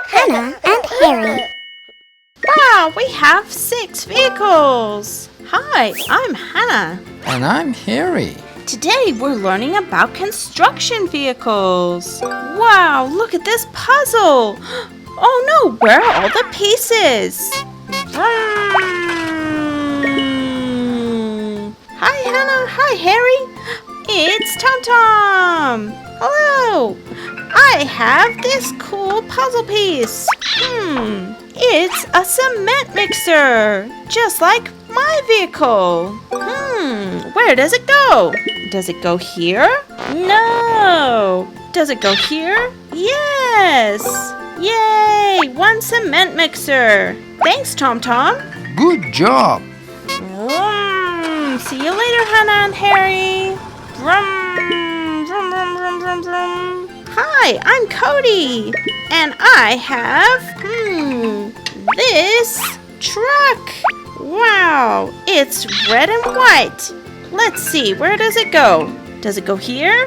Hannah and Harry. Wow, we have 6 vehicles! Hi, I'm Hannah. And I'm Harry. Today we're learning about construction vehicles. Wow, look at this puzzle! Oh no, where are all the pieces? Hi Hannah, hi Harry. It's Tom Tom. Hello. I have this cool puzzle piece. It's a cement mixer, just like my vehicle. Where does it go? Does it go here? No. Does it go here? Yes. Yay, 1 cement mixer. Thanks, Tom Tom. Good job. See you later, Hannah and Harry. Vroom, vroom, vroom, vroom, vroom, vroom. Hi, I'm Cody, and I have, this truck. Wow, it's red and white. Let's see, where does it go? Does it go here?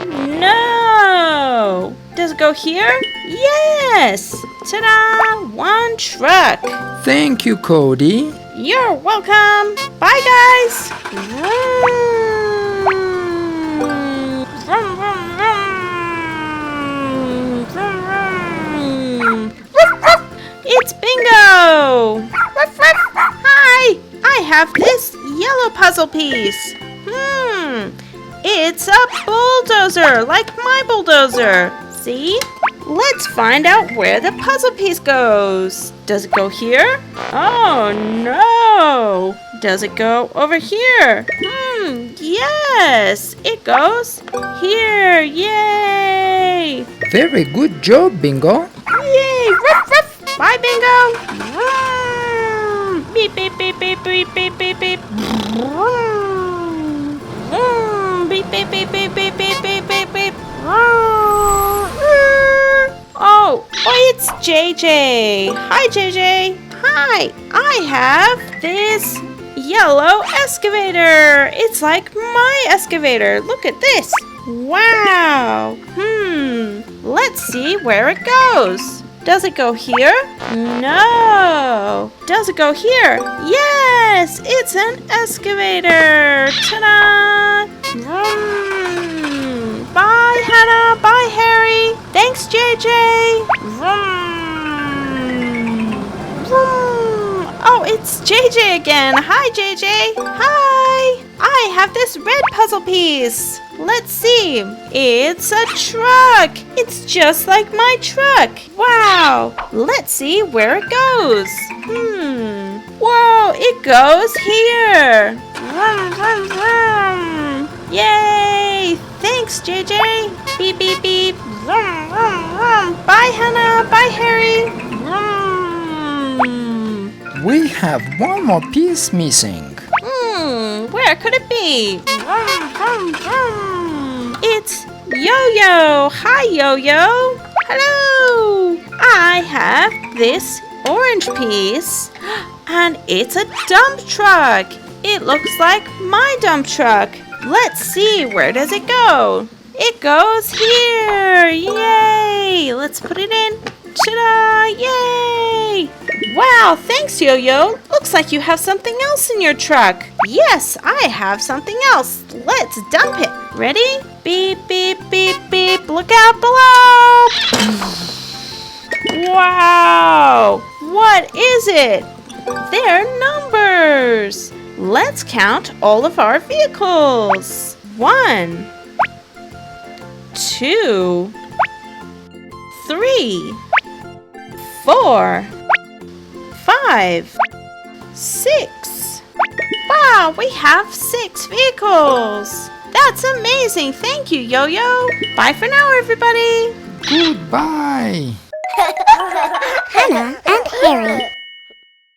No. Does it go here? Yes. Ta-da, 1 truck. Thank you, Cody. You're welcome. Bye, guys. Vroom, vroom, vroom, vroom, vroom. It's Bingo. Hi, I have this yellow puzzle piece. It's a bulldozer, like my bulldozer. See? Let's find out where the puzzle piece goes. Does it go here? Oh no! Does it go over here? Yes! It goes here! Yay! Very good job, Bingo. Yay! Ruff, ruff. Bye, Bingo! Vroom. Beep, beep, beep, beep, beep, beep, beep, beep. Vroom. Vroom. Beep, beep, beep, beep, beep, beep, beep, beep, beep. Oh, it's JJ. Hi, JJ. Hi, I have this yellow excavator. It's like my excavator. Look at this. Wow. Let's see where it goes. Does it go here? No. Does it go here? Yes, it's an excavator. Ta-da. Bye, Hannah. Bye, Harry. Thanks, JJ. Oh, it's JJ again. Hi, JJ. Hi. I have this red puzzle piece. Let's see. It's a truck. It's just like my truck. Wow. Let's see where it goes. Whoa, it goes here. Yay. Thanks, JJ. Beep, beep, beep. Bye, Hannah. Bye, Harry. We have 1 more piece missing. Where could it be? It's Yo-Yo. Hi, Yo-Yo. Hello. I have this orange piece, and it's a dump truck. It looks like my dump truck. Let's see, where does it go? It goes here. Yay. Let's put it in. Ta-da. Yay. Wow, thanks, Yo-Yo. Looks like you have something else in your truck. Yes, I have something else. Let's dump it. Ready? Beep, beep, beep, beep. Look out below. Wow. What is it? They're numbers. Let's count all of our vehicles. 1, 2, 3, 4, 5, 6. Wow, we have 6 vehicles. That's amazing. Thank you, Yo-Yo. Bye for now, everybody. Goodbye. Hannah and Harry.